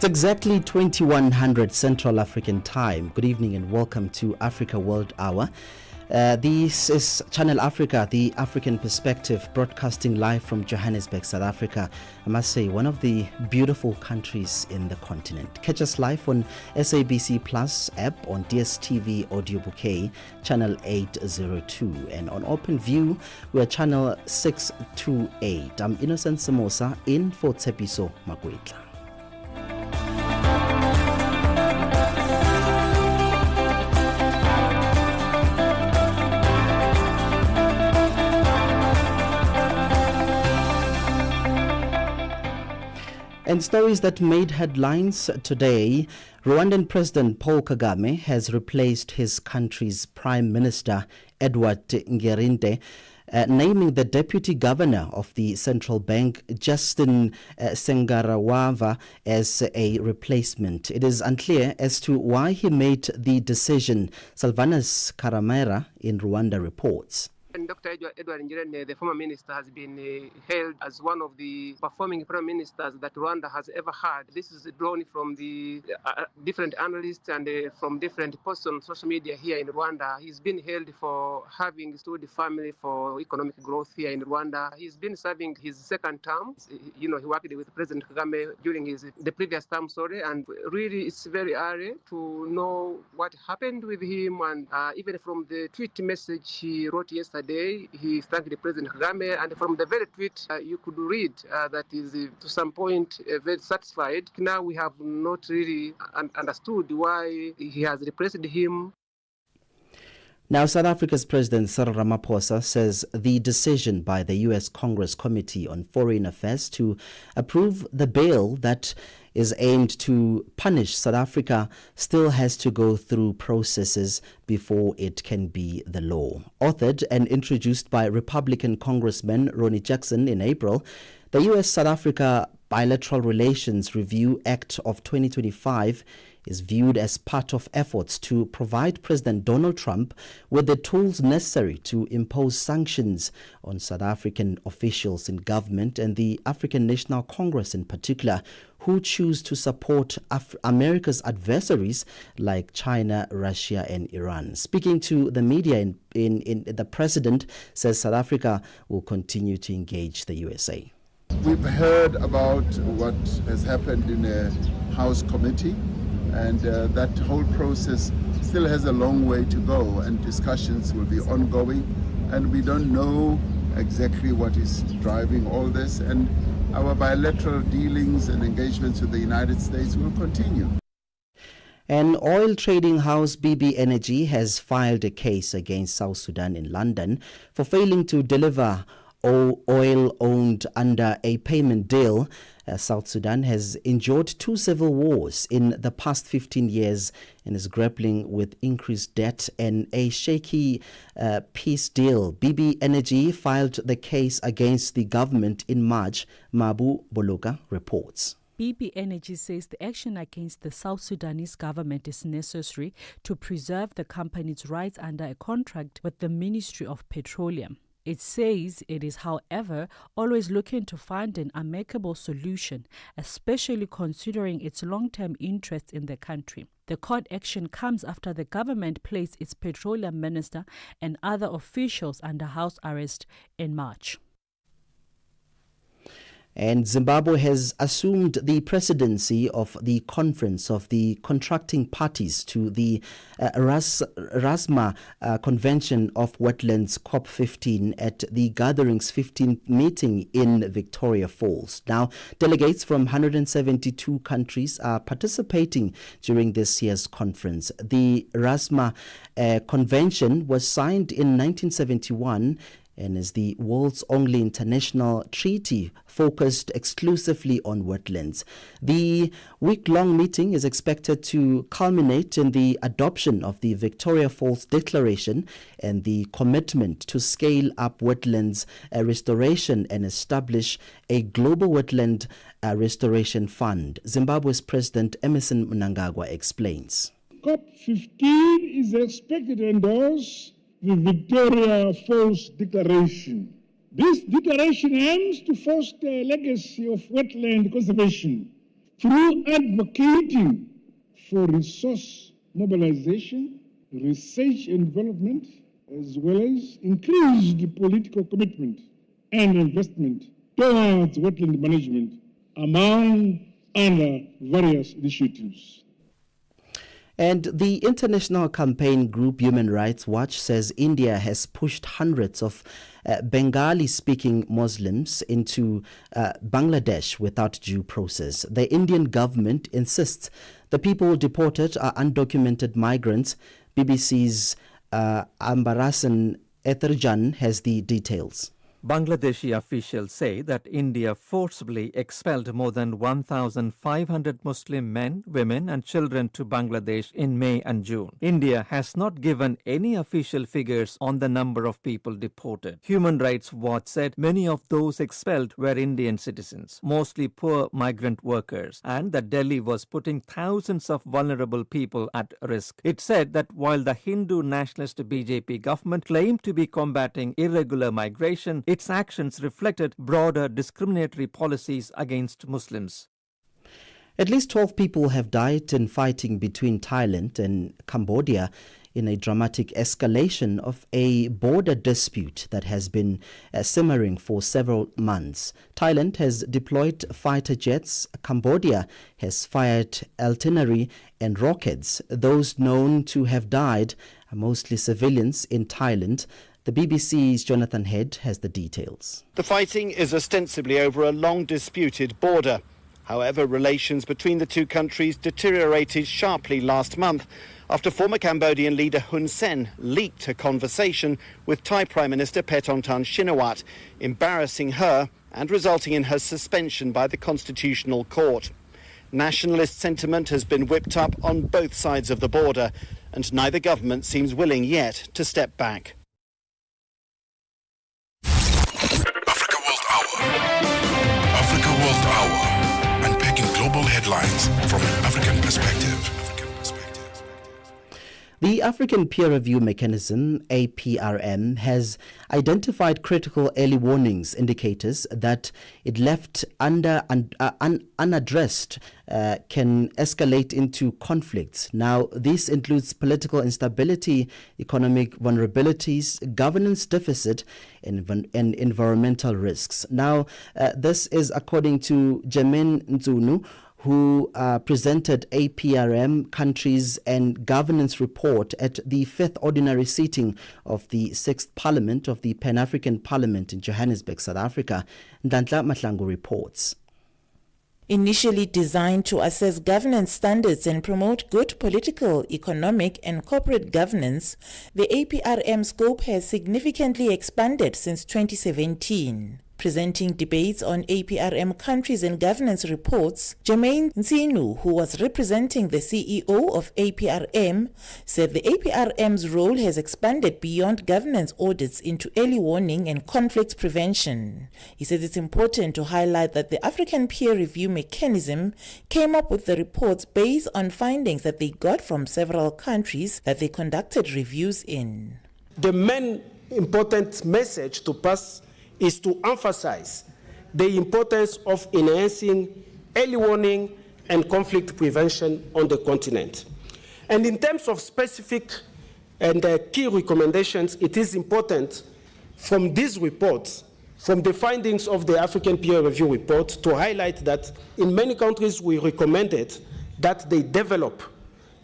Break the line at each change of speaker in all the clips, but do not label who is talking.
It's exactly 2100 Central African Time. Good evening and welcome to Africa World Hour. This is Channel Africa, the African perspective, broadcasting live from Johannesburg, South Africa. I must say, one of the beautiful countries in the continent. Catch us live on SABC Plus app, on DSTV Audio Bouquet, Channel 802. And on OpenView, we're Channel 628. I'm Innocent Semosa, in for Tsepiso Magwetla. And stories that made headlines today: Rwandan President Paul Kagame has replaced his country's Prime Minister Edward Ngirente, naming the Deputy Governor of the Central Bank, Justin Sengarawava, as a replacement. It is unclear as to why he made the decision. Salvanas Karamera in Rwanda reports.
And Dr. Edward Ngirente, the former minister, has been hailed as one of the performing prime ministers that Rwanda has ever had. This is drawn from the different analysts and from different posts on social media here in Rwanda. He's been hailed for having stood firmly for economic growth here in Rwanda. He's been serving his second term. He worked with President Kagame during the previous term, and really it's very early to know what happened with him. And even from the tweet message he wrote yesterday, he thanked President Kagame, and from the very tweet you could read that is to some point very satisfied. Now we have not really understood why he has replaced him.
Now, South Africa's President Cyril Ramaphosa says the decision by the U.S. Congress Committee on Foreign Affairs to approve the bill that is aimed to punish South Africa still has to go through processes before it can be the law. Authored and introduced by Republican Congressman Ronnie Jackson in April, the U.S.-South Africa Bilateral Relations Review Act of 2025 is viewed as part of efforts to provide President Donald Trump with the tools necessary to impose sanctions on South African officials in government and the African National Congress in particular, who choose to support America's adversaries like China, Russia and Iran. Speaking to the media, the president says South Africa will continue to engage the USA.
We've heard about what has happened in a House committee, and that whole process still has a long way to go, and discussions will be ongoing, and we don't know exactly what is driving all this, and our bilateral dealings and engagements with the United States will continue.
An oil trading house, BB Energy, has filed a case against South Sudan in London for failing to deliver oil owned under a payment deal. South Sudan has endured two civil wars in the past 15 years and is grappling with increased debt and a shaky peace deal. BB Energy filed the case against the government in March. Mabu Bologa reports.
BB Energy says the action against the South Sudanese government is necessary to preserve the company's rights under a contract with the Ministry of Petroleum. It says it is, however, always looking to find an amicable solution, especially considering its long-term interest in the country. The court action comes after the government placed its petroleum minister and other officials under house arrest in March.
And Zimbabwe has assumed the presidency of the Conference of the Contracting Parties to the RASMA Convention of Wetlands COP15 at the Gathering's 15th meeting in Victoria Falls. Now, delegates from 172 countries are participating during this year's conference. The RASMA Convention was signed in 1971 and is the world's only international treaty focused exclusively on wetlands. The week-long meeting is expected to culminate in the adoption of the Victoria Falls Declaration and the commitment to scale up wetlands restoration and establish a global wetland restoration fund. Zimbabwe's President Emerson Mnangagwa explains.
COP15 is expected to endorse the Victoria Falls Declaration. This declaration aims to foster a legacy of wetland conservation through advocating for resource mobilization, research and development, as well as increased political commitment and investment towards wetland management, among other various initiatives.
And the international campaign group Human Rights Watch says India has pushed hundreds of Bengali-speaking Muslims into Bangladesh without due process. The Indian government insists the people deported are undocumented migrants. BBC's Ambarasan Etherjan has the details.
Bangladeshi officials say that India forcibly expelled more than 1,500 Muslim men, women and children to Bangladesh in May and June. India has not given any official figures on the number of people deported. Human Rights Watch said many of those expelled were Indian citizens, mostly poor migrant workers, and that Delhi was putting thousands of vulnerable people at risk. It said that while the Hindu nationalist BJP government claimed to be combating irregular migration, its actions reflected broader discriminatory policies against Muslims.
At least 12 people have died in fighting between Thailand and Cambodia in a dramatic escalation of a border dispute that has been simmering for several months. Thailand has deployed fighter jets. Cambodia has fired artillery and rockets. Those known to have died are mostly civilians in Thailand. The BBC's Jonathan Head has the details.
The fighting is ostensibly over a long disputed border. However, relations between the two countries deteriorated sharply last month after former Cambodian leader Hun Sen leaked a conversation with Thai Prime Minister Paetongtarn Shinawatra, embarrassing her and resulting in her suspension by the Constitutional Court. Nationalist sentiment has been whipped up on both sides of the border, and neither government seems willing yet to step back.
Africa World Hour, unpacking global headlines from an African perspective.
The African Peer Review Mechanism, APRM, has identified critical early warnings indicators that, if left unaddressed, can escalate into conflicts. Now, this includes political instability, economic vulnerabilities, governance deficit, and environmental risks. Now, this is according to Jermaine Nzunu, who presented APRM countries and governance report at the 5th ordinary sitting of the 6th Parliament of the Pan-African Parliament in Johannesburg, South Africa. Ndandla Mahlangu reports.
Initially designed to assess governance standards and promote good political, economic and corporate governance, the APRM scope has significantly expanded since 2017. Presenting debates on APRM countries and governance reports, Jermaine Nzinu, who was representing the CEO of APRM, said the APRM's role has expanded beyond governance audits into early warning and conflict prevention. He says it's important to highlight that the African Peer Review Mechanism came up with the reports based on findings that they got from several countries that they conducted reviews in.
The main important message to pass is to emphasize the importance of enhancing early warning and conflict prevention on the continent. And in terms of specific and key recommendations, it is important from these reports, from the findings of the African Peer Review report, to highlight that in many countries we recommended that they develop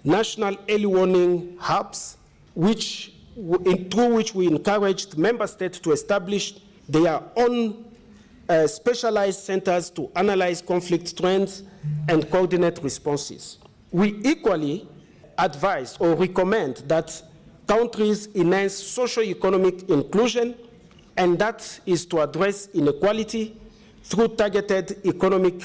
national early warning hubs, through which we encouraged member states to establish their own specialized centers to analyze conflict trends and coordinate responses. We equally advise or recommend that countries enhance socio-economic inclusion, and that is to address inequality through targeted economic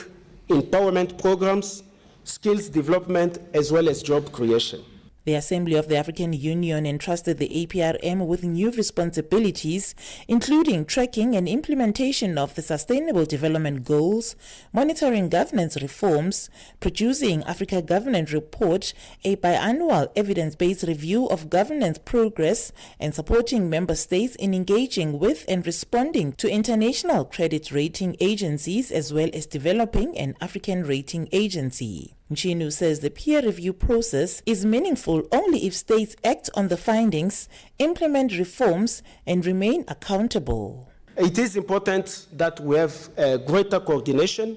empowerment programs, skills development, as well as job creation.
The Assembly of the African Union entrusted the APRM with new responsibilities, including tracking and implementation of the Sustainable Development Goals, monitoring governance reforms, producing Africa Governance Report, a biannual evidence-based review of governance progress, and supporting member states in engaging with and responding to international credit rating agencies, as well as developing an African rating agency. Mchinu says the peer review process is meaningful only if states act on the findings, implement reforms, and remain accountable.
It is important that we have greater coordination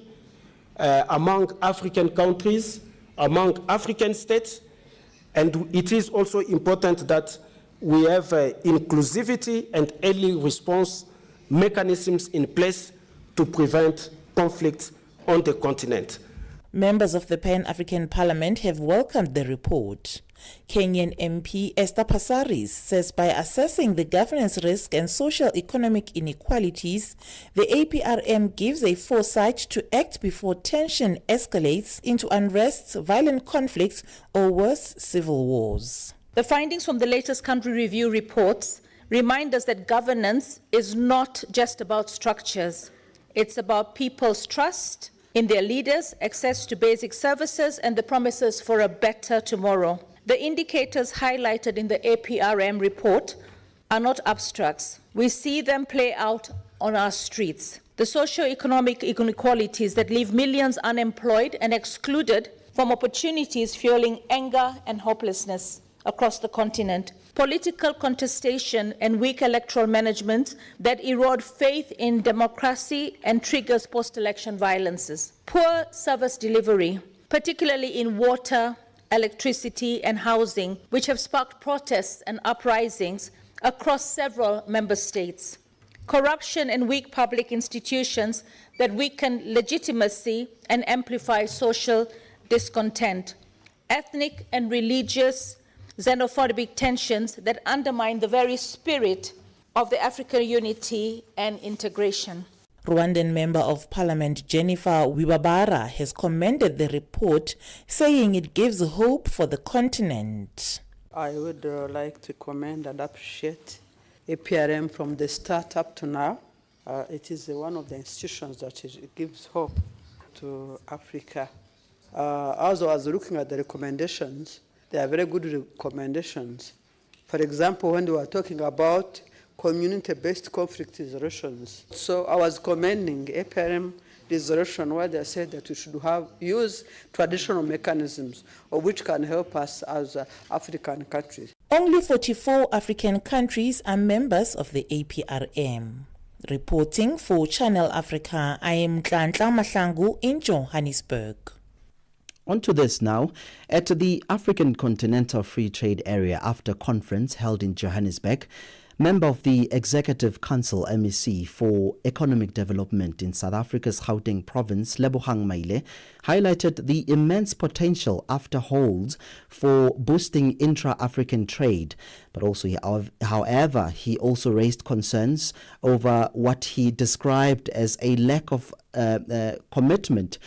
among African countries, among African states, and it is also important that we have inclusivity and early response mechanisms in place to prevent conflicts on the continent.
Members of the Pan-African Parliament have welcomed the report. Kenyan MP Esther Passaris says by assessing the governance risk and social-economic inequalities, the APRM gives a foresight to act before tension escalates into unrest, violent conflicts, or worse, civil wars.
The findings from the latest country review reports remind us that governance is not just about structures. It's about people's trust in their leaders, access to basic services, and the promises for a better tomorrow. The indicators highlighted in the APRM report are not abstracts. We see them play out on our streets. The socio-economic inequalities that leave millions unemployed and excluded from opportunities, fueling anger and hopelessness across the continent. Political contestation and weak electoral management that erode faith in democracy and triggers post-election violences. Poor service delivery, particularly in water, electricity, and housing, which have sparked protests and uprisings across several member states. Corruption and weak public institutions that weaken legitimacy and amplify social discontent. Ethnic and religious xenophobic tensions that undermine the very spirit of the African unity and integration.
Rwandan Member of Parliament Jennifer Wibabara has commended the report, saying it gives hope for the continent.
I would like to commend and appreciate APRM from the start up to now. It is one of the institutions that gives hope to Africa. As I was looking at the recommendations, they are very good recommendations. For example, when they were talking about community-based conflict resolutions. So I was commending APRM resolution where they said that we should use traditional mechanisms which can help us as African countries.
Only 44 African countries are members of the APRM. Reporting for Channel Africa, I am Ntlanhla Mahlangu in Johannesburg.
On to this now. At the African Continental Free Trade Area After Conference held in Johannesburg, member of the Executive Council MEC for Economic Development in South Africa's Gauteng province, Lebogang Maile, highlighted the immense potential AFTA holds for boosting intra-African trade. But also, however, he also raised concerns over what he described as a lack of commitment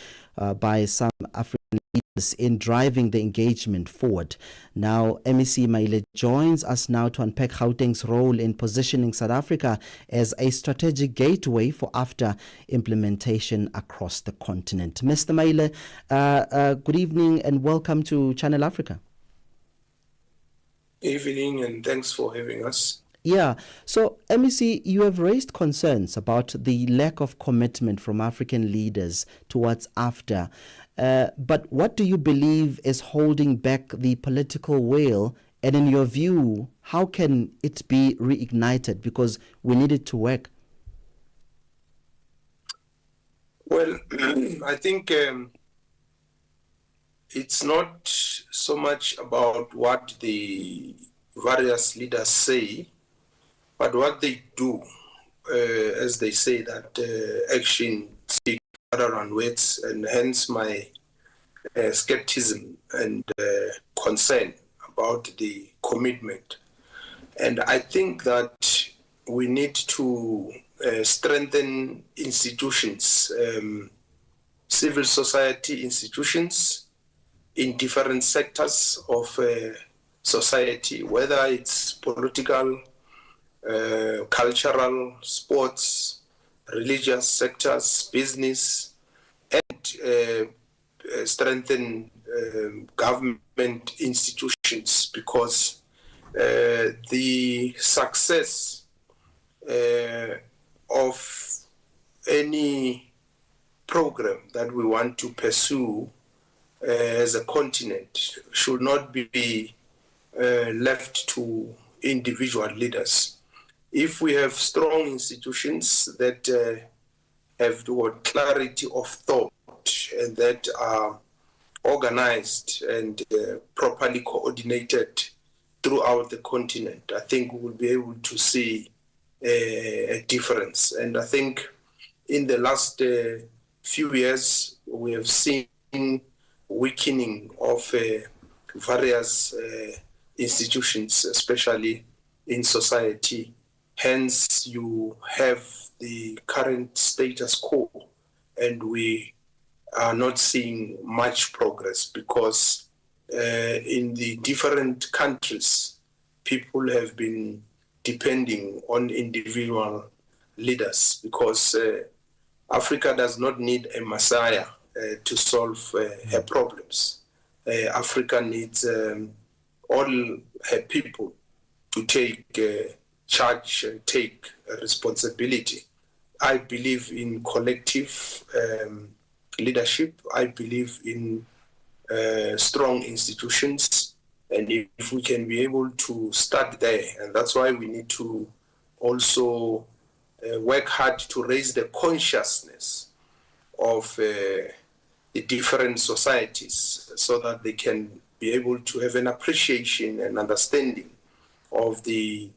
by some African leaders in driving the engagement forward. Now, MEC Maile joins us now to unpack Gauteng's role in positioning South Africa as a strategic gateway for AFTA implementation across the continent. Mr. Maile, good evening and welcome to Channel Africa.
Evening, and thanks for having us.
Yeah, so MEC, you have raised concerns about the lack of commitment from African leaders towards AFTA. But what do you believe is holding back the political will? And in your view, how can it be reignited? Because we need it to work.
Well, I think it's not so much about what the various leaders say, but what they do, as they say that action speaks louder than words, and hence my skepticism and concern about the commitment. And I think that we need to strengthen institutions, civil society institutions in different sectors of society, whether it's political, cultural, sports, religious sectors, business, and strengthen government institutions, because the success of any program that we want to pursue as a continent should not be left to individual leaders. If we have strong institutions that have clarity of thought and that are organized and properly coordinated throughout the continent, I think we will be able to see a difference. And I think in the last few years, we have seen weakening of various institutions, especially in society. Hence, you have the current status quo, and we are not seeing much progress because in the different countries, people have been depending on individual leaders, because Africa does not need a messiah to solve her problems. Africa needs all her people to take charge and take responsibility. I believe in collective leadership. I believe in strong institutions. And if we can be able to start there, and that's why we need to also work hard to raise the consciousness of the different societies so that they can be able to have an appreciation and understanding of the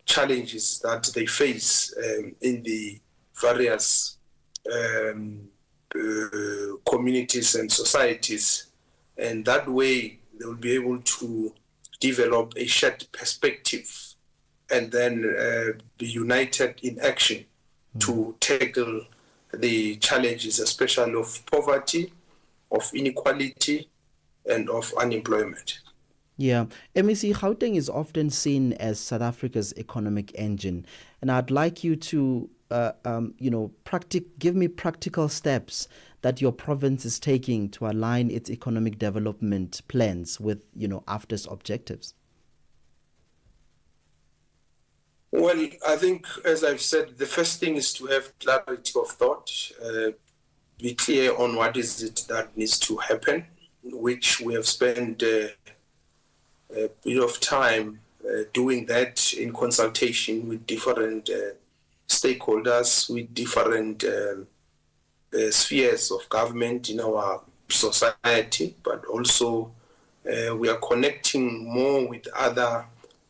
challenges that they face in the various communities and societies. And that way, they will be able to develop a shared perspective and then be united in action to tackle the challenges, especially of poverty, of inequality, and of unemployment.
Yeah, MEC, Gauteng is often seen as South Africa's economic engine, and I'd like you to, give me practical steps that your province is taking to align its economic development plans with, AFTA's objectives.
Well, I think, as I've said, the first thing is to have clarity of thought, be clear on what is it that needs to happen, which we have spent a bit of time doing that in consultation with different stakeholders, with different spheres of government in our society, but also we are connecting more with other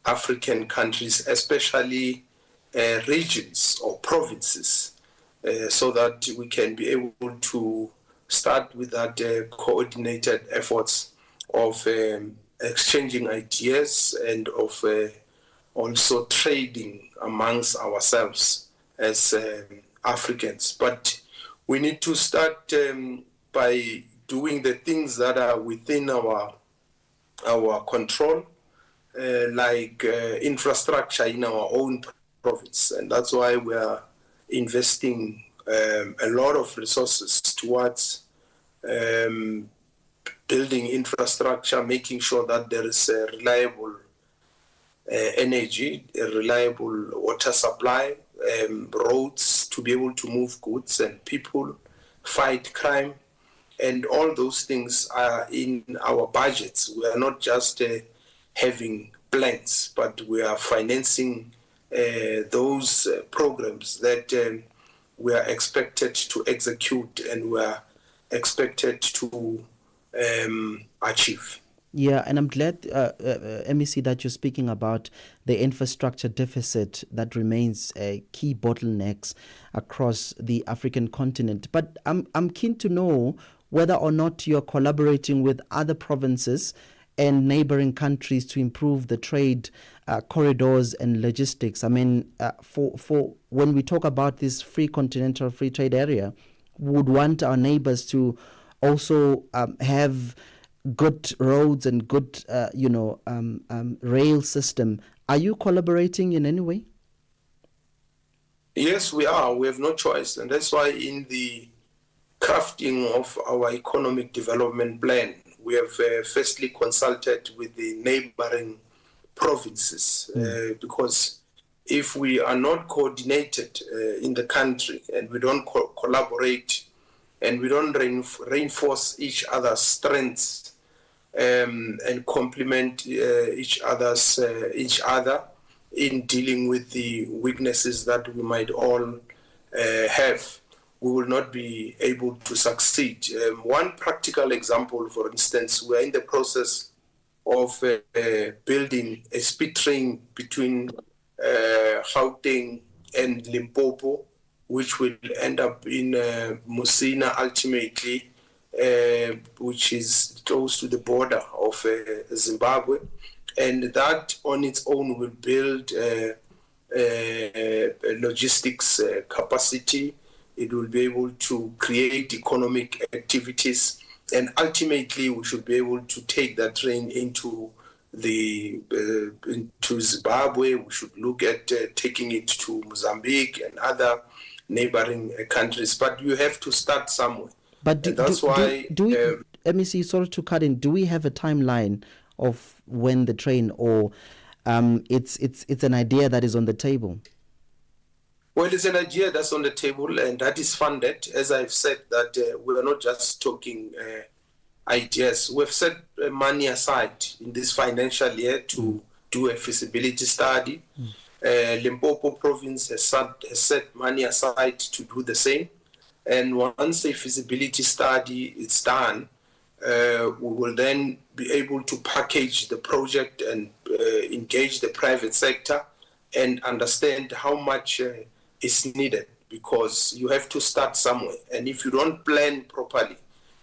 African countries, especially regions or provinces, so that we can be able to start with that coordinated efforts of exchanging ideas and of also trading amongst ourselves as Africans. But we need to start by doing the things that are within our control, like infrastructure in our own province. And that's why we are investing a lot of resources towards building infrastructure, making sure that there is a reliable energy, a reliable water supply, roads to be able to move goods and people, fight crime, and all those things are in our budgets. We are not just having plans, but we are financing those programs that we are expected to execute and we are expected to achieve.
Yeah, and I'm glad, MEC, that you're speaking about the infrastructure deficit that remains a key bottlenecks across the African continent. But I'm keen to know whether or not you're collaborating with other provinces and neighboring countries to improve the trade corridors and logistics. I mean, for when we talk about this free continental free trade area, we would want our neighbors to also have good roads and good, rail system. Are you collaborating in any way?
Yes, we are. We have no choice. And that's why in the crafting of our economic development plan, we have firstly consulted with the neighboring provinces because if we are not coordinated in the country and we don't collaborate and we don't reinforce each other's strengths and complement each other in dealing with the weaknesses that we might all have, we will not be able to succeed. One practical example, for instance, we're in the process of building a speed train between Gauteng and Limpopo, which will end up in Musina ultimately, which is close to the border of Zimbabwe. And that on its own will build logistics capacity. It will be able to create economic activities. And ultimately, we should be able to take that train into Zimbabwe. We should look at taking it to Mozambique and other neighboring countries. But you have to start somewhere.
But let me see, sorry to cut in. Do we have a timeline of when the train, or it's an idea that is on the table?
Well, it's an idea that's on the table and that is funded. As I've said, that we are not just talking ideas. We've set money aside in this financial year to do a feasibility study. Limpopo province has set money aside to do the same. And once a feasibility study is done, we will then be able to package the project and engage the private sector and understand how much is needed, because you have to start somewhere. And if you don't plan properly,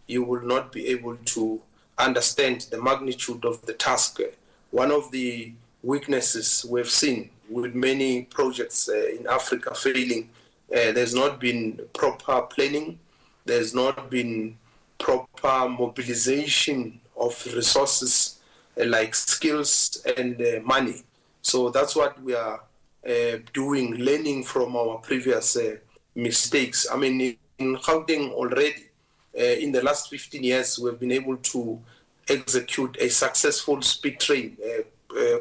you will not be able to understand the magnitude of the task. One of the weaknesses we've seen with many projects in Africa failing, there's not been proper planning, there's not been proper mobilization of resources like skills and money. So that's what we are doing, learning from our previous mistakes. I mean, in Gauteng already, in the last 15 years, we've been able to execute a successful speed train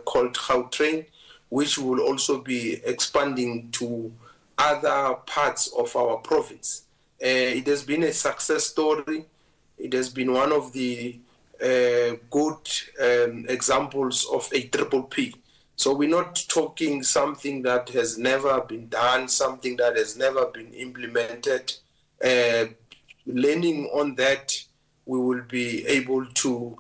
called Gautrain, which will also be expanding to other parts of our province. It has been a success story. It has been one of the good examples of a triple P. So we're not talking something that has never been done, something that has never been implemented. Learning on that, we will be able to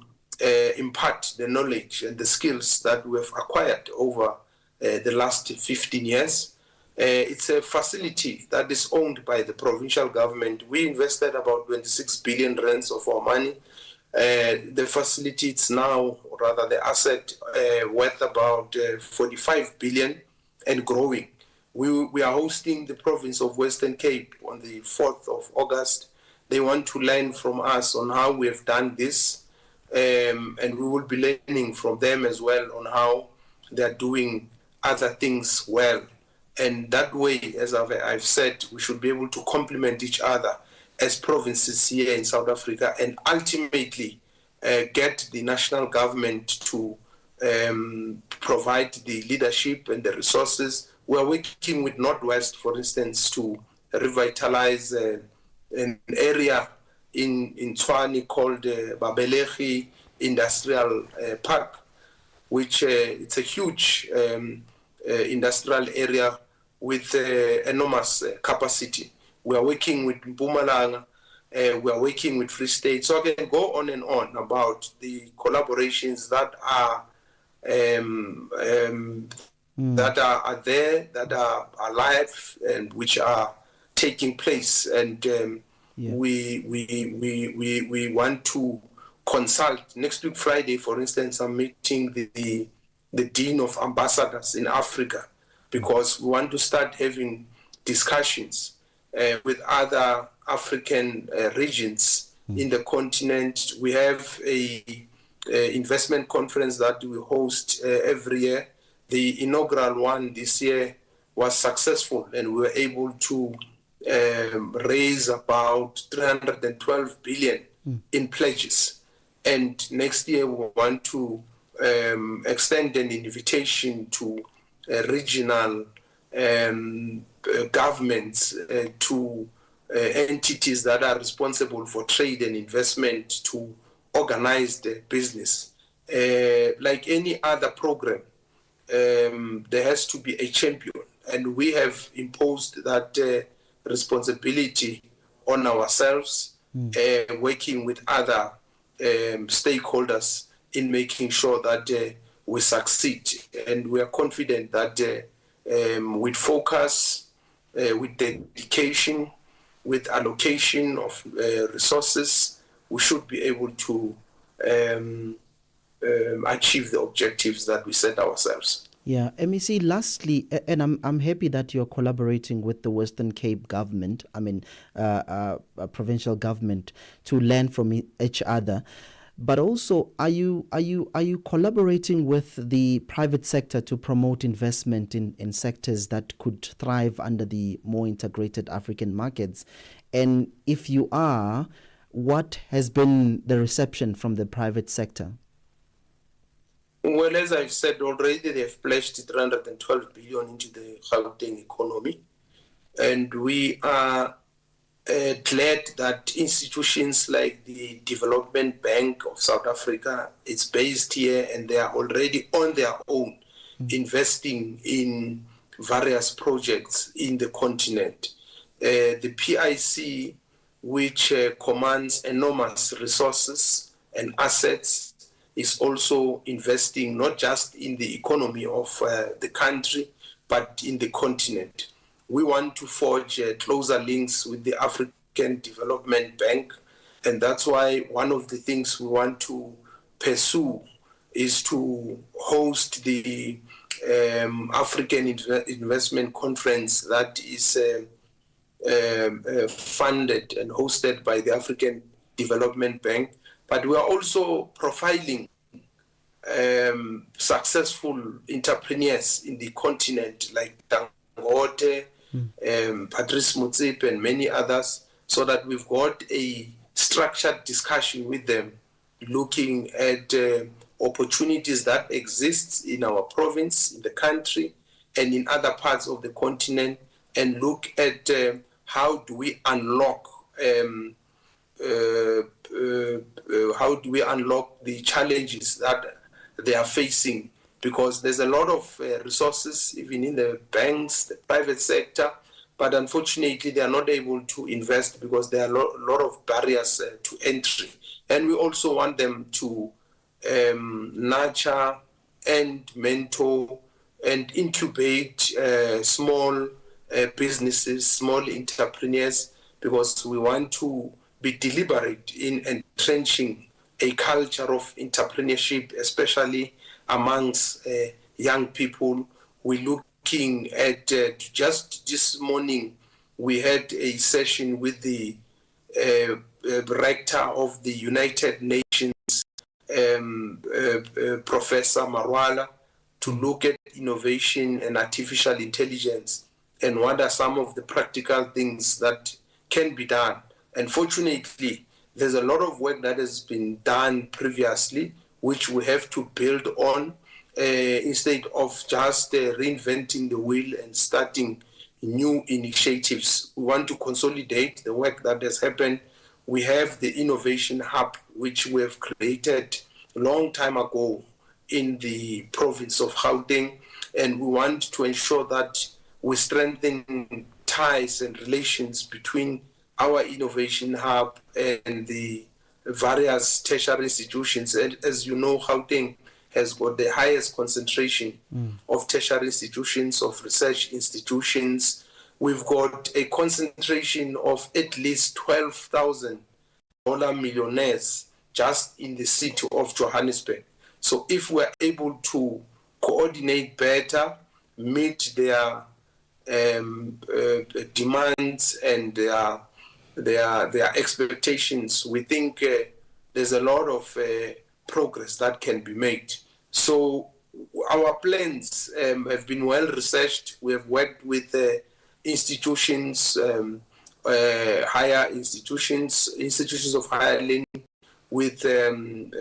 impart the knowledge and the skills that we have acquired over the last 15 years. It's a facility that is owned by the provincial government. We invested about 26 billion rands of our money. The facility, it's now, or rather the asset, worth about 45 billion and growing. We are hosting the province of Western Cape on the 4th of August. They want to learn from us on how we have done this, and we will be learning from them as well on how they're doing other things well. And that way, as I've said, we should be able to complement each other as provinces here in South Africa, and ultimately get the national government to provide the leadership and the resources. We are working with Northwest, for instance, to revitalize an area in Tshwane called Babelegi Industrial Park, which it's a huge industrial area with enormous capacity. We are working with Mpumalanga, we are working with Free State. So I can go on and on about the collaborations that are there, that are alive, and which are taking place. And we want to consult. Next week, Friday, for instance, I'm meeting the Dean of Ambassadors in Africa, because we want to start having discussions with other African regions in the continent. We have a investment conference that we host every year. The inaugural one this year was successful, and we were able to raise about 312 billion in pledges. And next year we want to extend an invitation to regional governments, to entities that are responsible for trade and investment to organize the business. Like any other program, there has to be a champion, and we have imposed that responsibility on ourselves, working with other stakeholders in making sure that we succeed. And we are confident that with focus, with dedication, with allocation of resources, we should be able to achieve the objectives that we set ourselves.
Yeah, MEC, lastly, and I'm happy that you're collaborating with the Western Cape government, provincial government, to learn from each other. But also, are you collaborating with the private sector to promote investment in sectors that could thrive under the more integrated African markets? And if you are, what has been the reception from the private sector?
Well, as I've said already, they have pledged 312 billion into the Gauteng economy. And we are glad that institutions like the Development Bank of South Africa, it's based here, and they are already on their own investing in various projects in the continent. The PIC, which commands enormous resources and assets, is also investing not just in the economy of the country, but in the continent. We want to forge closer links with the African Development Bank, and that's why one of the things we want to pursue is to host the African Investment Conference that is funded and hosted by the African Development Bank. But we are also profiling successful entrepreneurs in the continent like Dangote, Patrice Motsepe, and many others, so that we've got a structured discussion with them, looking at opportunities that exist in our province, in the country, and in other parts of the continent, and look at how do we unlock the challenges that they are facing, because there's a lot of resources even in the banks, the private sector, but unfortunately they are not able to invest because there are a lot of barriers to entry. And we also want them to nurture and mentor and incubate small businesses, small entrepreneurs, because we want to be deliberate in entrenching a culture of entrepreneurship, especially amongst young people. We're looking at just this morning, we had a session with the rector of the United Nations, Professor Marwala, to look at innovation and artificial intelligence and what are some of the practical things that can be done. Unfortunately, there's a lot of work that has been done previously, which we have to build on instead of just reinventing the wheel and starting new initiatives. We want to consolidate the work that has happened. We have the Innovation Hub, which we have created a long time ago in the province of Gauteng, and we want to ensure that we strengthen ties and relations between our Innovation Hub and the various tertiary institutions. And as you know, Gauteng has got the highest concentration of tertiary institutions, of research institutions. We've got a concentration of at least 12,000 millionaires just in the city of Johannesburg. So if we're able to coordinate better, meet their demands and their their expectations, we think there's a lot of progress that can be made. So our plans have been well researched. We have worked with institutions, higher institutions of higher learning, with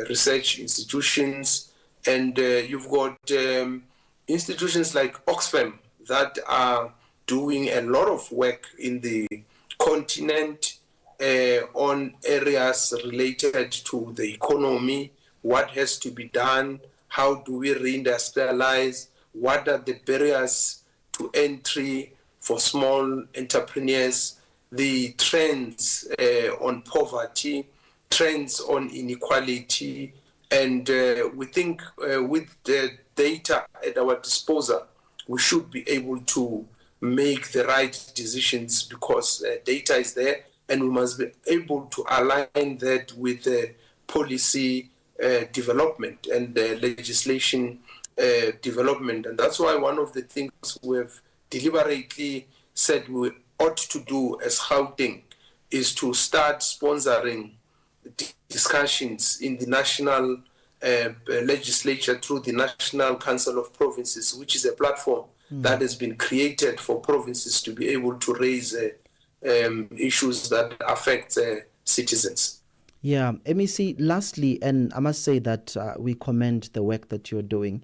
research institutions, and you've got institutions like Oxfam that are doing a lot of work in the continent on areas related to the economy, what has to be done, how do we reindustrialize, what are the barriers to entry for small entrepreneurs, the trends on poverty, trends on inequality, and we think with the data at our disposal, we should be able to make the right decisions because data is there, and we must be able to align that with policy development and legislation development. And that's why one of the things we've deliberately said we ought to do as Gauteng is to start sponsoring discussions in the national legislature through the National Council of Provinces, which is a platform that has been created for provinces to be able to raise issues that affect citizens.
Yeah, MEC, lastly, and I must say that we commend the work that you're doing.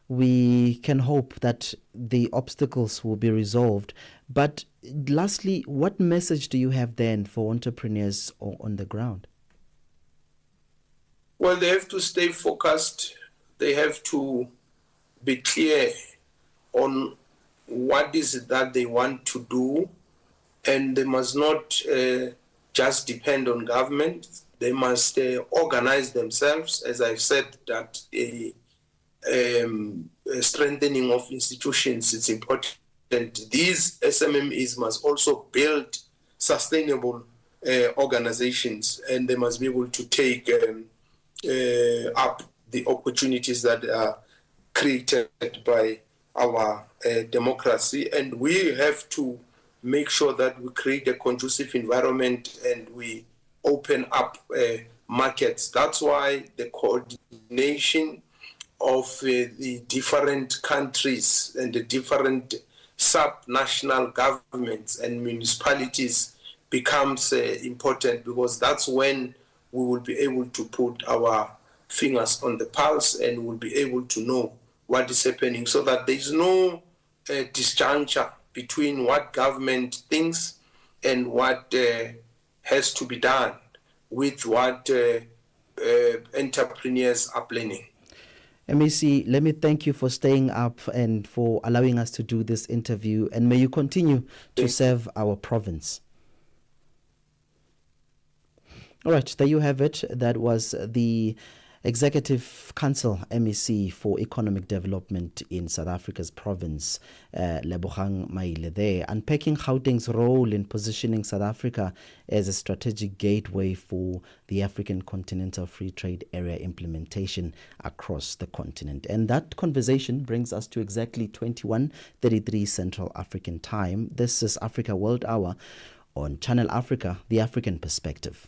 We can hope that the obstacles will be resolved. But lastly, what message do you have then for entrepreneurs on the ground?
Well, they have to stay focused. They have to be clear on what is it that they want to do. And they must not just depend on government. They must organize themselves. As I've said, that a strengthening of institutions is important. These SMMEs must also build sustainable organizations, and they must be able to take up the opportunities that are created by our democracy. And we have to make sure that we create a conducive environment and we open up markets. That's why the coordination of the different countries and the different sub-national governments and municipalities becomes important, because that's when we will be able to put our fingers on the pulse and we'll be able to know what is happening, so that there's no disjuncture between what government thinks and what has to be done with what entrepreneurs are planning.
MEC, let me thank you for staying up and for allowing us to do this interview, and may you continue to serve our province. All right, there you have it. That was the Executive Council MEC for Economic Development in South Africa's province, Lebogang Maile, there, unpacking Gauteng's role in positioning South Africa as a strategic gateway for the African Continental Free Trade Area implementation across the continent. And that conversation brings us to exactly 21:33 Central African Time. This is Africa World Hour on Channel Africa, the African Perspective.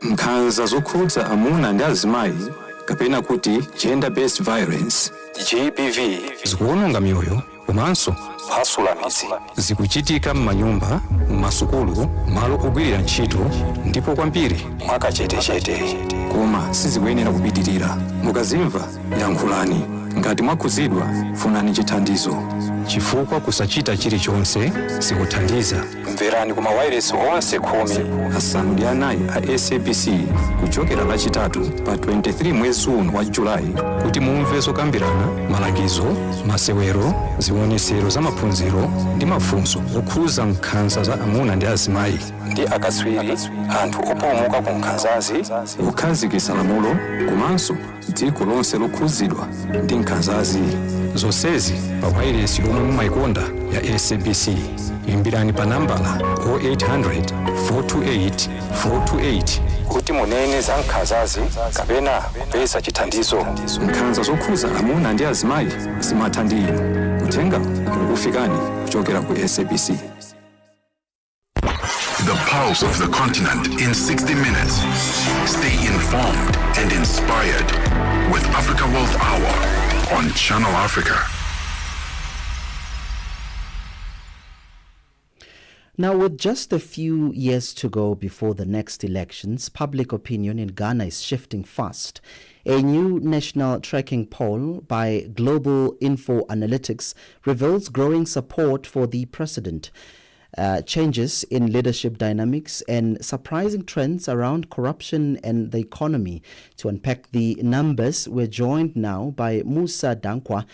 Nkhanza zokhudza amuna ndi azimayi kapena kuti gender based violence GBV zikuwononga miyoyo komanso kuphwasula midzi. Zikuchitika m'manyumba, m'masukulu, malo ogwirira ntchito, ndipo kwambiri mwakachetechete, koma sizikuyenera kupitirira. Mukazimva yankhulani. Ngati mwakhudzidwa, funani chithandizo, chifukwa kusachita chilichonse sikuthandiza. Mverani kuma wireless onse 14 a SABC kuchokera lachitatu pa 23 mwezi uno wa Julai kuti mumve zokambirana, malangizo, masewero, zionesero za maphunziro ndi mafunso okhuza nkhanza za amuna ndi azimayi ndi akatswiri, anthu opulumuka ku nkhanzazi, kukhazikitsa lamulo, komanso dziko lonse lokhudzidwa ndi nkhanzazi. Zonsezi pa wireless yomwe mumayikonda ya SABC. Imbirani pa nambala 0800 428 428 kuti munene za nkhanzazi kapena kupeza chithandizo. Nkhanza zokhuza amuna ndi azimayi zimatha ndi inu. Uthenga ukufikani kuchokera ku SABC.
pulse of the continent in 60 minutes. Stay informed and inspired with Africa World Hour on Channel Africa.
Now, with just a few years to go before the next elections, public opinion in Ghana is shifting fast. A new national tracking poll by Global Info Analytics reveals growing support for the president. Changes in leadership dynamics and surprising trends around corruption and the economy. To unpack the numbers, we're joined now by Musa Dankwa.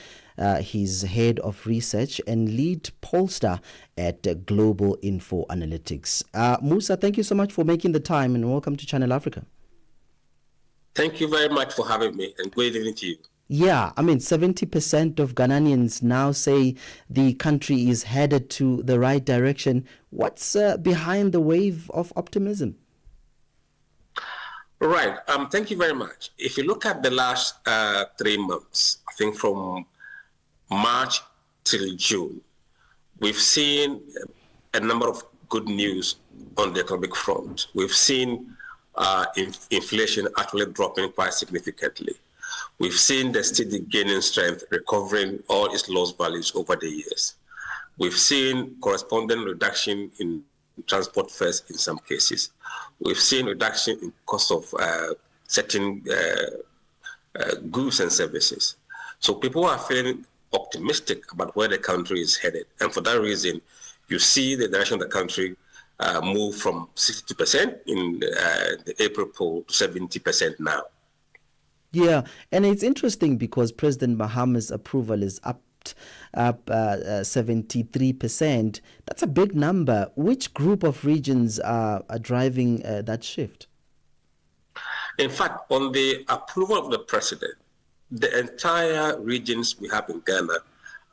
He's head of research and lead pollster at Global Info Analytics. Musa, thank you so much for making the time and welcome to Channel Africa.
Thank you very much for having me and good evening to you.
Yeah, I mean, 70% of Ghanaians now say the country is headed to the right direction. What's behind the wave of optimism?
Right. Thank you very much. If you look at the last 3 months, I think from March till June, we've seen a number of good news on the economic front. We've seen inflation actually dropping quite significantly. We've seen the city gaining strength, recovering all its lost values over the years. We've seen corresponding reduction in transport fares in some cases. We've seen reduction in cost of certain goods and services. So people are feeling optimistic about where the country is headed. And for that reason, you see the direction of the country move from 62% in the April poll to 70% now.
Yeah, and it's interesting because President Mahama's approval is up 73%. That's a big number. Which group of regions are driving that shift?
In fact, on the approval of the president, the entire regions we have in Ghana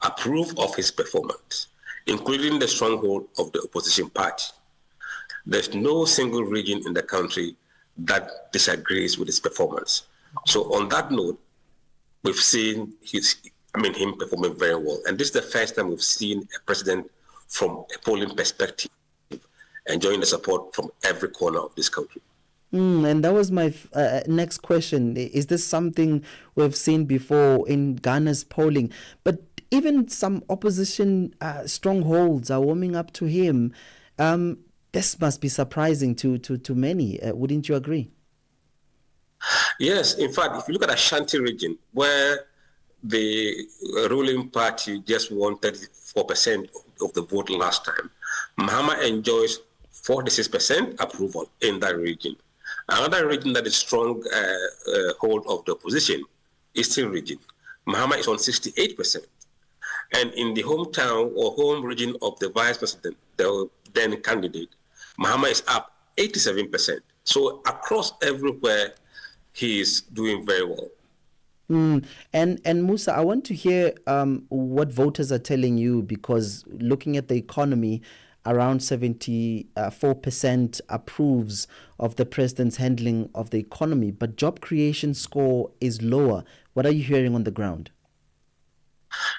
approve of his performance, including the stronghold of the opposition party. There's no single region in the country that disagrees with his performance. So on that note, we've seen him performing very well. And this is the first time we've seen a president from a polling perspective enjoying the support from every corner of this country.
And that was my next question. Is this something we've seen before in Ghana's polling? But even some opposition strongholds are warming up to him. This must be surprising to many. Wouldn't you agree?
Yes. In fact, if you look at Ashanti region, where the ruling party just won 34% of the vote last time, Mahama enjoys 46% approval in that region. Another region that is strong hold of the opposition, Eastern region, Mahama is on 68%. And in the hometown or home region of the vice president, the then candidate, Mahama is up 87%. So across everywhere, he is doing very well.
And Musa, I want to hear what voters are telling you, because looking at the economy, around 74% approves of the president's handling of the economy, but job creation score is lower. What are you hearing on the ground?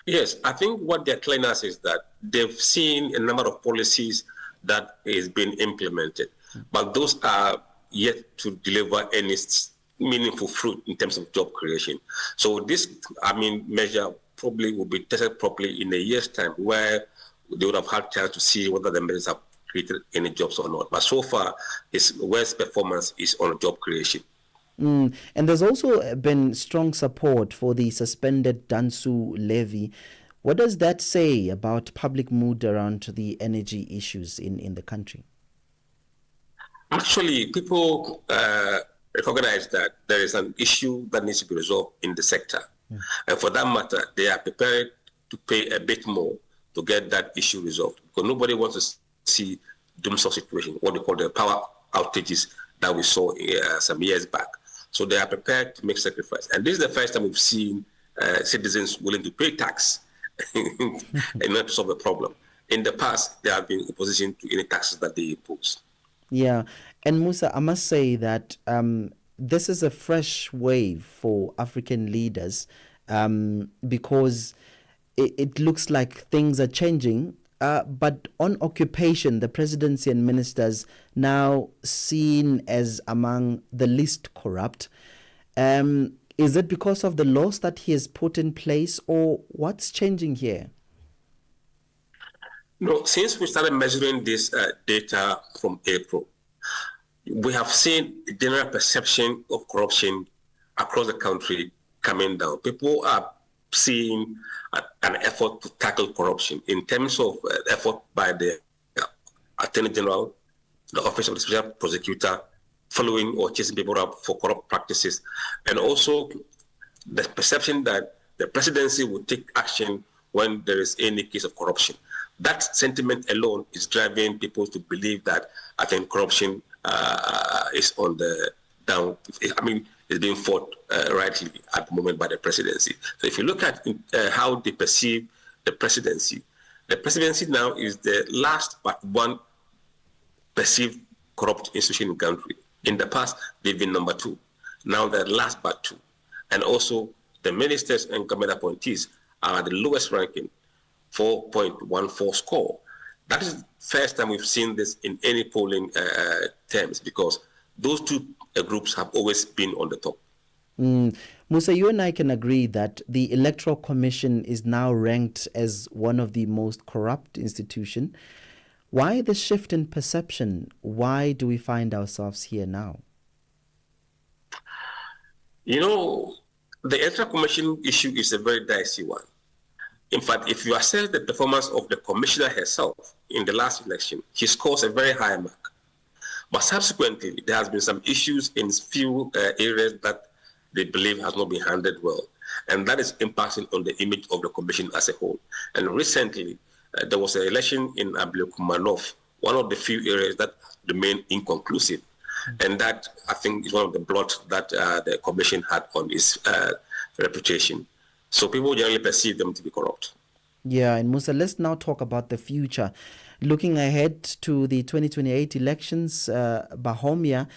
Yes, I think what they're telling us is that they've seen a number of policies that is being implemented, but those are yet to deliver any meaningful fruit in terms of job creation. So this, measure probably will be tested properly in a year's time, where they would have had chance to see whether the measures have created any jobs or not. But so far, his worst performance is on job creation.
And there's also been strong support for the suspended Dansu levy. What does that say about public mood around the energy issues in the country?
Actually, people recognize that there is an issue that needs to be resolved in the sector. And for that matter, they are prepared to pay a bit more to get that issue resolved. Because nobody wants to see doomsday situation, what they call the power outages that we saw some years back. So they are prepared to make sacrifice. And this is the first time we've seen citizens willing to pay tax in order to solve the problem. In the past, there have been opposition to any taxes that they impose.
Yeah. And Musa, I must say that this is a fresh wave for African leaders because it looks like things are changing but on occupation, the presidency and ministers now seen as among the least corrupt. Is it because of the laws that he has put in place, or what's changing here?
No, since we started measuring this data from April, we have seen the general perception of corruption across the country coming down. People are seeing an effort to tackle corruption in terms of effort by the Attorney General, the Office of the Special Prosecutor, following or chasing people up for corrupt practices, and also the perception that the presidency will take action when there is any case of corruption. That sentiment alone is driving people to believe that I think corruption is on the down. I mean, it's being fought rightly at the moment by the presidency. So if you look at how they perceive the presidency now is the last but one perceived corrupt institution in the country. In the past, they've been number 2. Now they're last but 2. And also, the ministers and government appointees are the lowest ranking, 4.14 score. That is the first time we've seen this in any polling terms, because those two groups have always been on the top.
Musa, you and I can agree that the Electoral Commission is now ranked as one of the most corrupt institutions. Why the shift in perception? Why do we find ourselves here now?
You know, the Electoral Commission issue is a very dicey one. In fact, if you assess the performance of the commissioner herself in the last election, she scores a very high mark. But subsequently, there has been some issues in few areas that they believe has not been handled well. And that is impacting on the image of the commission as a whole. And recently, there was an election in Ablekumanov, one of the few areas that remained inconclusive. And that, I think, is one of the blots that the commission had on its reputation. So people generally perceive them to be corrupt.
Yeah, and Musa, let's now talk about the future. Looking ahead to the 2028 elections, Bahomia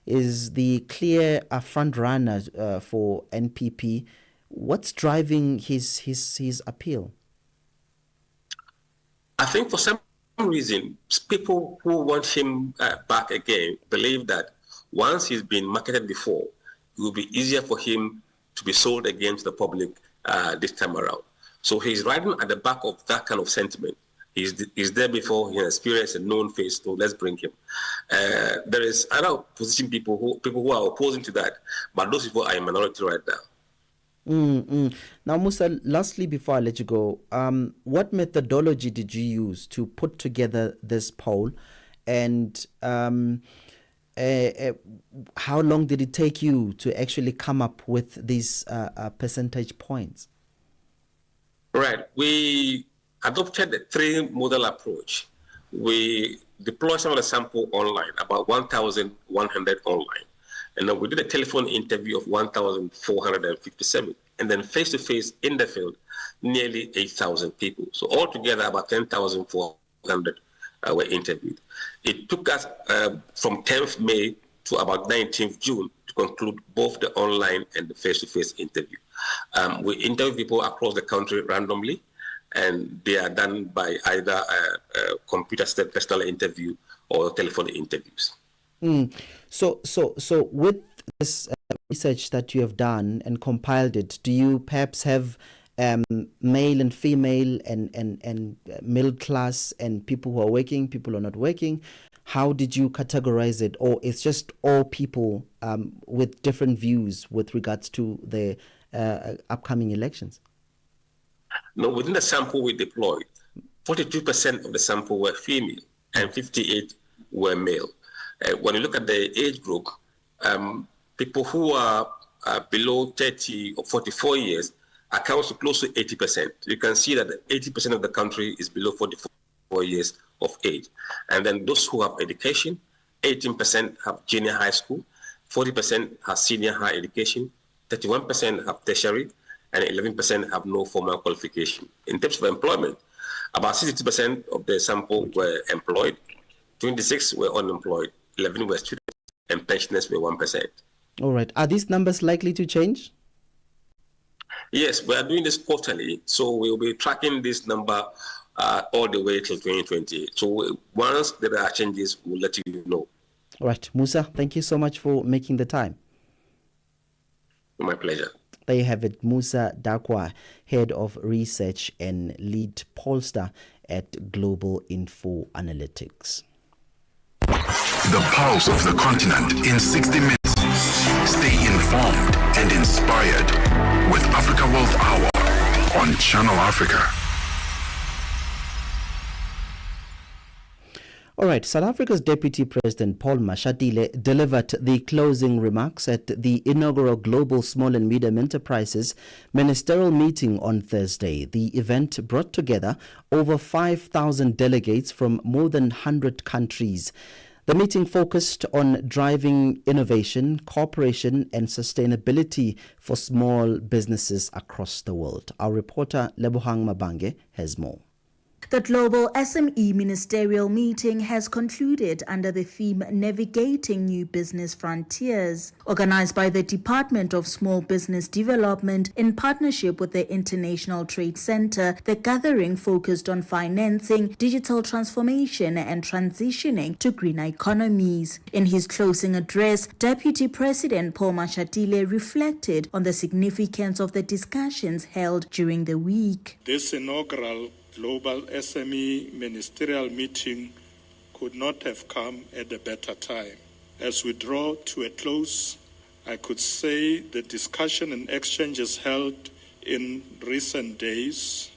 is the clear front runner for NPP. What's driving his appeal?
I think for some reason, people who want him back again believe that once he's been marketed before, it will be easier for him to be sold again to the public this time around. So he's riding at the back of that kind of sentiment. He's there before, he has experienced a known face, so let's bring him. There is other opposition people who are opposing to that, but those people are in minority right now.
Now, Musa, lastly, before I let you go, what methodology did you use to put together this poll, and how long did it take you to actually come up with these percentage points?
Right. We adopted a 3-model approach. We deployed some of the sample online, about 1,100 online. And then we did a telephone interview of 1,457. And then face-to-face in the field, nearly 8,000 people. So altogether, about 10,400 were interviewed. It took us from 10th May to about 19th June to conclude both the online and the face-to-face interview. We interview people across the country randomly, and they are done by either a computer-assisted personal interview or telephone interviews.
So with this research that you have done and compiled it, do you perhaps have male and female and middle class and people who are working, people who are not working? How did you categorize it? Or it's just all people with different views with regards to the upcoming elections?
No, within the sample we deployed, 42% of the sample were female and 58% were male. When you look at the age group, people who are below 30 or 44 years accounts to close to 80%. You can see that 80% of the country is below 44 years of age. And then those who have education, 18% have junior high school, 40% have senior high education, 31% have tertiary, and 11% have no formal qualification. In terms of employment, about 62% of the sample were employed, 26% were unemployed, 11% were students, and pensioners were 1%.
All right. Are these numbers likely to change?
Yes, we are doing this quarterly, so we'll be tracking this number all the way till 2020. So once there are changes, we'll let you know.
All right, Musa, thank you so much for making the time.
My pleasure.
There you have it, Musa Dakwa, Head of Research and Lead Pollster at Global Info Analytics.
The pulse of the continent in 60 minutes. Stay informed and inspired with Africa World Hour on Channel Africa.
All right, South Africa's Deputy President Paul Mashatile delivered the closing remarks at the inaugural Global Small and Medium Enterprises ministerial meeting on Thursday. The event brought together over 5,000 delegates from more than 100 countries. The meeting focused on driving innovation, cooperation and sustainability for small businesses across the world. Our reporter Lebohang Mabange has more.
The Global SME Ministerial Meeting has concluded under the theme Navigating New Business Frontiers. Organized by the Department of Small Business Development in partnership with the International Trade Center, the gathering focused on financing, digital transformation and transitioning to greener economies. In his closing address, Deputy President Paul Mashatile reflected on the significance of the discussions held during the week.
This inaugural Global SME Ministerial Meeting could not have come at a better time. As we draw to a close, I could say the discussion and exchanges held in recent days,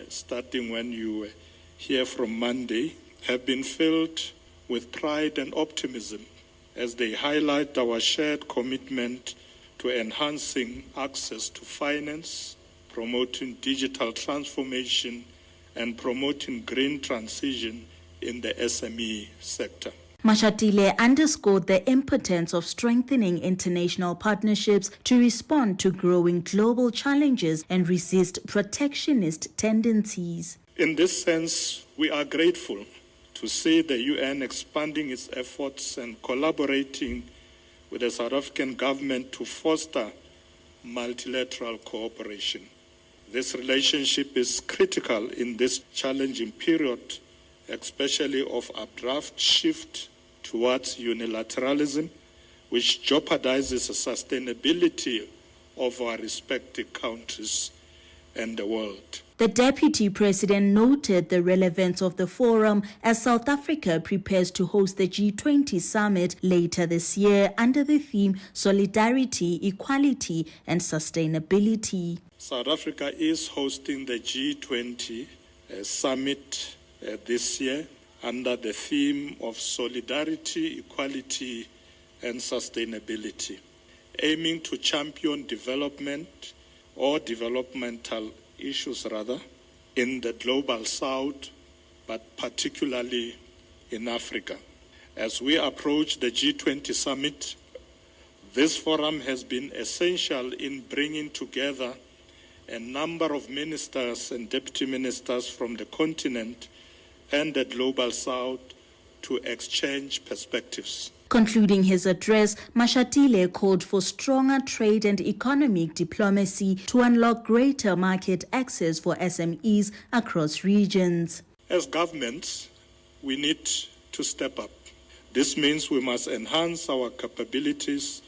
starting when you were here from Monday, have been filled with pride and optimism as they highlight our shared commitment to enhancing access to finance, promoting digital transformation, and promoting green transition in the SME sector.
Mashatile underscored the importance of strengthening international partnerships to respond to growing global challenges and resist protectionist tendencies.
In this sense, we are grateful to see the UN expanding its efforts and collaborating with the South African government to foster multilateral cooperation. This relationship is critical in this challenging period, especially of abrupt shift towards unilateralism, which jeopardizes the sustainability of our respective countries and the world.
The Deputy President noted the relevance of the forum as South Africa prepares to host the G20 summit later this year under the theme Solidarity, Equality and Sustainability.
South Africa is hosting the G20 summit this year under the theme of Solidarity, Equality and Sustainability, aiming to champion development or developmental issues rather in the global south, but particularly in Africa. As we approach the G20 summit, this forum has been essential in bringing together a number of ministers and deputy ministers from the continent and the global south to exchange perspectives.
Concluding his address, Mashatile called for stronger trade and economic diplomacy to unlock greater market access for SMEs across regions.
As governments, we need to step up. This means we must enhance our capabilities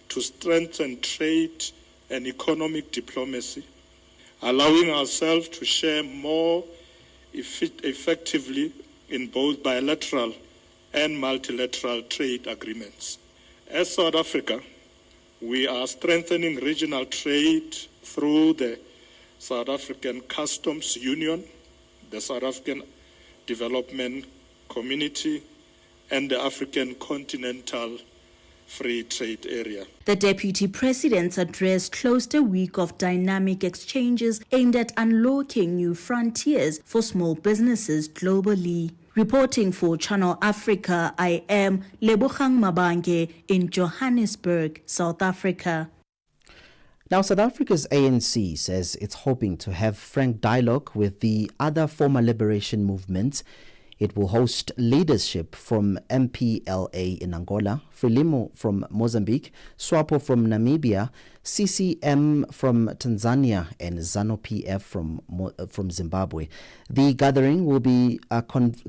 to strengthen trade and economic diplomacy, allowing ourselves to share more effectively in both bilateral and multilateral trade agreements. As South Africa, we are strengthening regional trade through the South African Customs Union, the South African Development Community, and the African Continental Free Trade Area.
The Deputy President's address closed a week of dynamic exchanges aimed at unlocking new frontiers for small businesses globally. Reporting for Channel Africa, I am Lebohang Mabange in Johannesburg, South Africa.
Now, South Africa's ANC says it's hoping to have frank dialogue with the other former liberation movements It will host leadership from MPLA in Angola, Frelimo from Mozambique, SWAPO from Namibia, CCM from Tanzania, and ZANU-PF from Zimbabwe. The gathering will be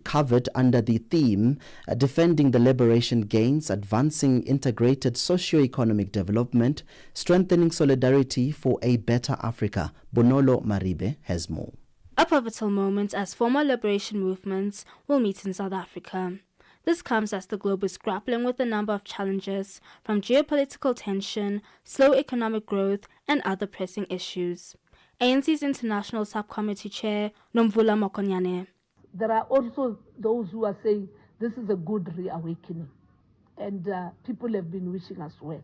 covered under the theme Defending the Liberation Gains, Advancing Integrated Socio-Economic Development, Strengthening Solidarity for a Better Africa. Bonolo Maribe has more.
A pivotal moment as former liberation movements will meet in South Africa. This comes as the globe is grappling with a number of challenges, from geopolitical tension, slow economic growth, and other pressing issues. ANC's International Subcommittee Chair, Nomvula Mokonyane.
There are also those who are saying this is a good reawakening, and people have been wishing us well.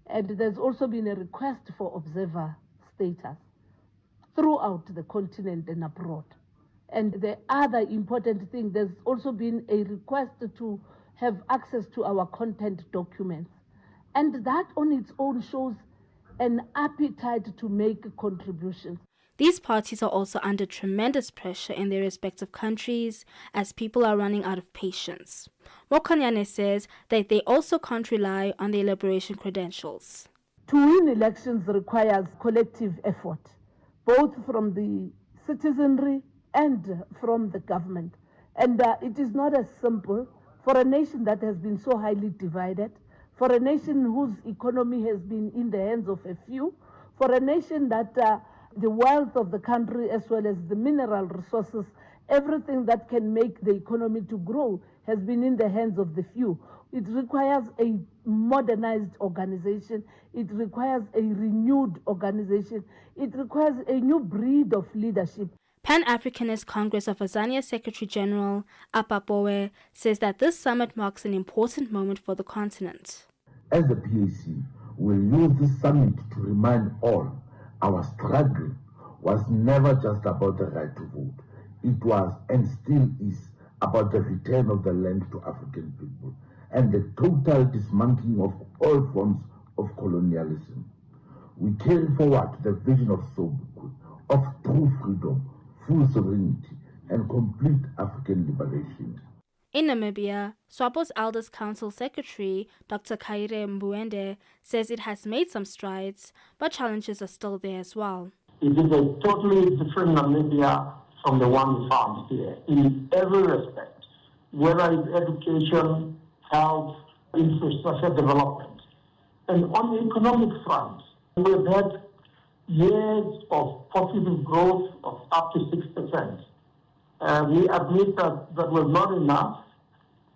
And there's also been a request for observer status throughout the continent and abroad. And the other important thing, there's also been a request to have access to our content documents. And that on its own shows an appetite to make contributions.
These parties are also under tremendous pressure in their respective countries as people are running out of patience. Mokonyane says that they also can't rely on their liberation credentials.
To win elections requires collective effort, both from the citizenry and from the government. And it is not as simple for a nation that has been so highly divided, for a nation whose economy has been in the hands of a few, for a nation that the wealth of the country as well as the mineral resources, everything that can make the economy to grow has been in the hands of the few. It requires a modernized organization. It requires a renewed organization. It requires a new breed of leadership.
Pan-Africanist Congress of Azania Secretary General Apapowe says that this summit marks an important moment for the continent.
As the PAC, we'll use this summit to remind all our struggle was never just about the right to vote. It was and still is about the return of the land to African people and the total dismantling of all forms of colonialism. We carry forward the vision of Sobukwe, of true freedom, full sovereignty, and complete African liberation.
In Namibia, SWAPO's Elders Council Secretary, Dr. Kaire Mbuende, says it has made some strides, but challenges are still there as well.
It is a totally different Namibia from the one we found here in every respect, whether it's education, health, infrastructure development. And on the economic front, we've had years of positive growth of up to 6%. We admit that was not enough,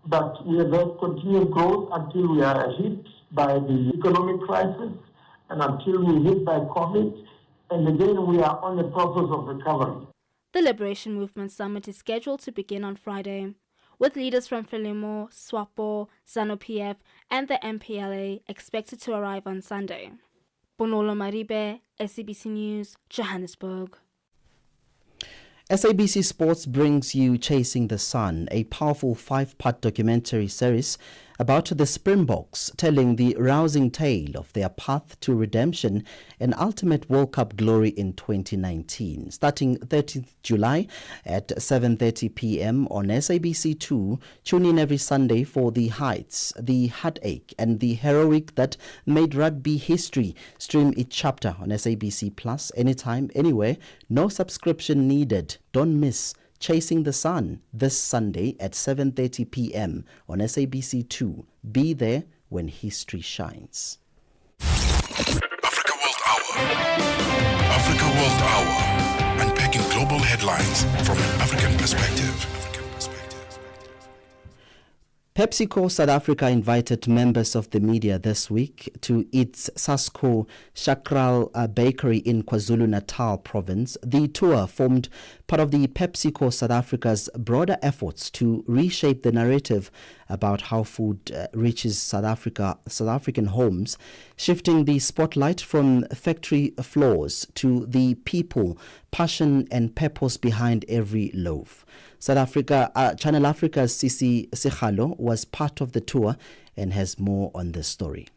but we have had continued growth until we are hit by the economic crisis and until we hit by COVID, and again we are on the process of recovery.
The Liberation Movement Summit is scheduled to begin on Friday, with leaders from Frelimo, SWAPO, ZANU-PF and the MPLA expected to arrive on Sunday. Bonolo Maribe, SABC News, Johannesburg.
SABC Sports brings you Chasing the Sun, a powerful 5-part documentary series about the Springboks, telling the rousing tale of their path to redemption and ultimate World Cup glory in 2019. Starting 30th July at 7:30 p.m. on SABC2, tune in every Sunday for the heights, the heartache, and the heroic that made rugby history. Stream each chapter on SABC Plus anytime, anywhere. No subscription needed. Don't miss Chasing the Sun this Sunday at 7:30 p.m. on SABC2. Be there when history shines.
Africa World Hour. Africa World Hour. Unpacking global headlines from an African perspective.
PepsiCo South Africa invited members of the media this week to its Sasco Chakral bakery in KwaZulu-Natal province. The tour formed part of the PepsiCo South Africa's broader efforts to reshape the narrative about how food reaches South African homes, shifting the spotlight from factory floors to the people, passion and purpose behind every loaf. South Africa, Channel Africa's Sisi Sikhalo was part of the tour and has more on this story.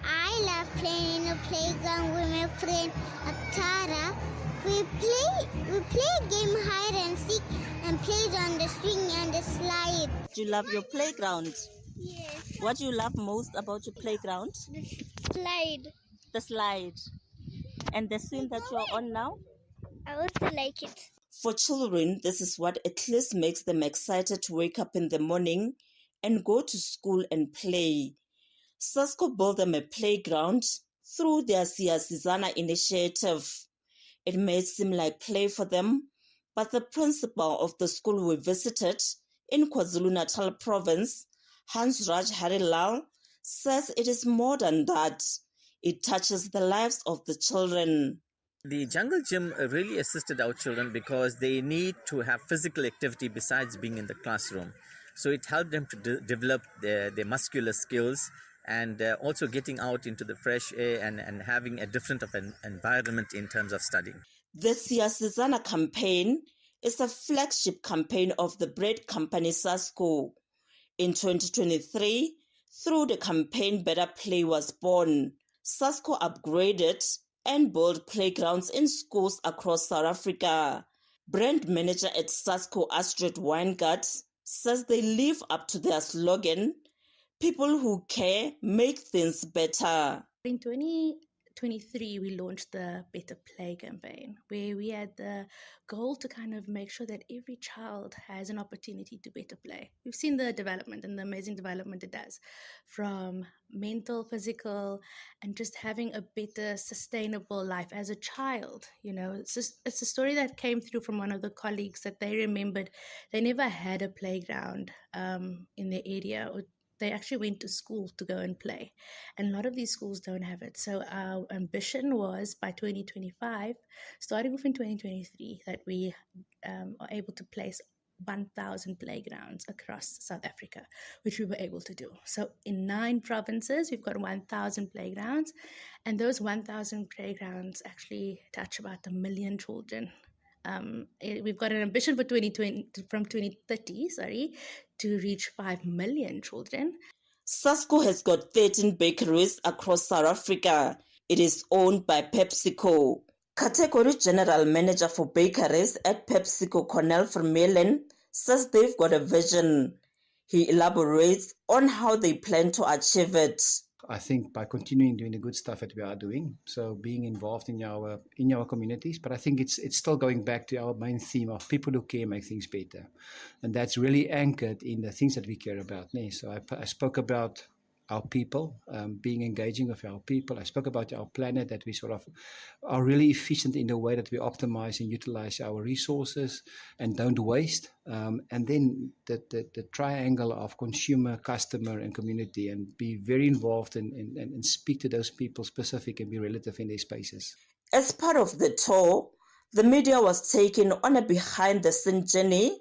I love playing in the
playground with my friend Aktara. We play a game hide and seek and play on the swing and the slide.
Do you love your playground?
Yes.
What do you love most about your playground?
The slide.
The slide. And the swing that you're on now?
I also like it.
For children, this is what at least makes them excited to wake up in the morning and go to school and play. SASCO built them a playground through their Siyasizana initiative. It may seem like play for them, but the principal of the school we visited in KwaZulu-Natal province, Hans Raj Harilal, says it is more than that. It touches the lives of the children.
The jungle gym really assisted our children because they need to have physical activity besides being in the classroom. So it helped them to develop their muscular skills and also getting out into the fresh air and having a different of an environment in terms of studying.
The Siyasizana campaign is a flagship campaign of the bread company SASCO. In 2023, through the campaign Better Play was born. SASCO upgraded and built playgrounds in schools across South Africa. Brand manager at SASCO, Astrid Weingart, says they live up to their slogan, "People who care make things better."
In 2023, we launched the Better Play campaign, where we had the goal to kind of make sure that every child has an opportunity to better play. We've seen the development and the amazing development it does, from mental, physical, and just having a better, sustainable life as a child. You know, it's a story that came through from one of the colleagues that they remembered they never had a playground in their area, or they actually went to school to go and play. And a lot of these schools don't have it. So our ambition was by 2025, starting off in 2023, that we are able to place 1,000 playgrounds across South Africa, which we were able to do. So in 9 provinces, we've got 1,000 playgrounds. And those 1,000 playgrounds actually touch about 1 million children. We've got an ambition for 2030, to reach 5 million children.
SASCO has got 13 bakeries across South Africa. It is owned by PepsiCo. Category General Manager for Bakeries at PepsiCo, Cornel Vermeulen, says they've got a vision. He elaborates on how they plan to achieve it.
I think by continuing doing the good stuff that we are doing, so being involved in our communities, but I think it's still going back to our main theme of people who care make things better, and that's really anchored in the things that we care about. So I spoke about our people, being engaging with our people. I spoke about our planet, that we sort of are really efficient in the way that we optimize and utilize our resources and don't waste. And then the triangle of consumer, customer, and community, and be very involved and speak to those people specific and be relative in their spaces.
As part of the tour, the media was taken on a behind-the-scenes journey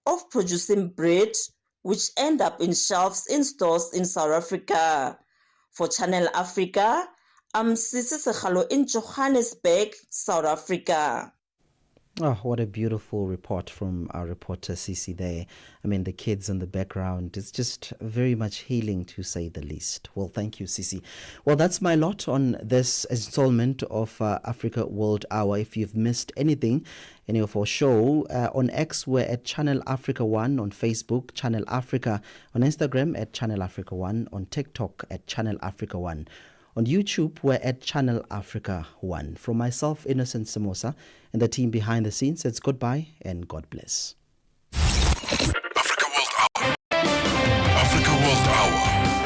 of producing bread, which end up in shelves in stores in South Africa. For Channel Africa, I'm Sisi Sekhalo in Johannesburg, South Africa.
Oh, what a beautiful report from our reporter Sisi there. I mean, the kids in the background, it's just very much healing, to say the least. Well, thank you, Sisi. Well, that's my lot on this installment of Africa World Hour. If you've missed anything, any of our show, on X, we're at Channel Africa 1, on Facebook, Channel Africa, on Instagram at Channel Africa 1, on TikTok at Channel Africa 1. On YouTube, we're at Channel Africa 1. From myself, Innocent Semosa, and the team behind the scenes, it's goodbye and God bless.
Africa World Hour. Africa World Hour.